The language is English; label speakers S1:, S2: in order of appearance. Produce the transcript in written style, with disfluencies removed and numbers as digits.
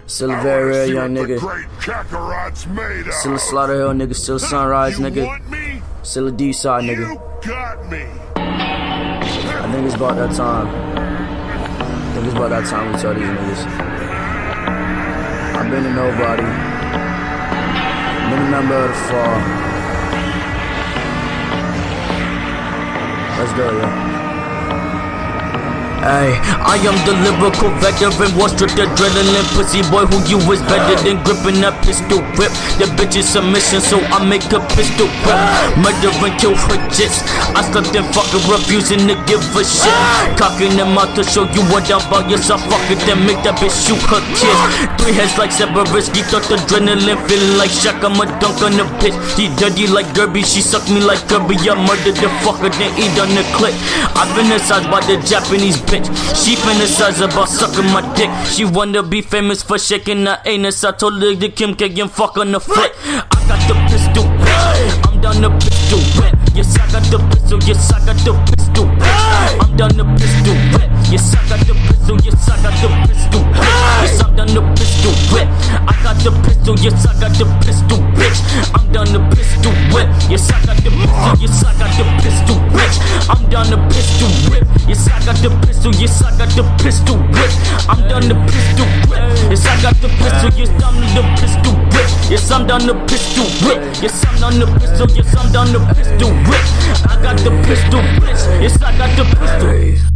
S1: Still a very real young nigga. Still a Slaughter Hill nigga. Still a Sunrise nigga. Still a D-side nigga. I think it's about that time. I think it's about that time we tell these niggas. I've been a nobody. Been a member of the fall. Let's go, yo. Ay, I am the lyrical veteran, war stripped adrenaline, pussy boy who you is better than gripping that pistol whip. The bitch is submission, so I make a pistol whip. Murder and kill her jits. I slept and fucking refusing to give a shit. Cocking them out to show you what I'm about. Yes, I fuck it, then make that bitch shoot her kids. 3 heads like Severus, geeked out adrenaline, feeling like Shaq, I'm a dunk on the pitch. She dirty like Derby, she sucked me like Kirby. I murdered the fucker, then eat on the clip. I fantasized by the Japanese bitch. She fantasize about sucking my dick. She wanna be famous for shaking her anus. I told her to Kim K and fuck on the foot. I got the pistol, bitch. I'm down the pistol, whip. Yes, I got the pistol. Yes, I got the pistol, bitch. I'm down the pistol, whip. Yes, I got the pistol. Yes, I got the pistol, bitch. Yes, I'm down the pistol, whip. I got the pistol. Yes, I got the pistol, bitch. I'm down the pistol, whip. Yes, I got the pistol. Yes, I got the pistol, bitch. I'm down the pistol, whip. Yes, I got the pistol. Yes, I got the pistol whip. I'm done the pistol whip. Yes, I got the pistol. Yes, I'm the pistol whip. Yes, I'm done the pistol whip. Yes, I'm done the pistol. Yes, I'm done the pistol whip. I got the pistol, bitch. Yes, I got the pistol.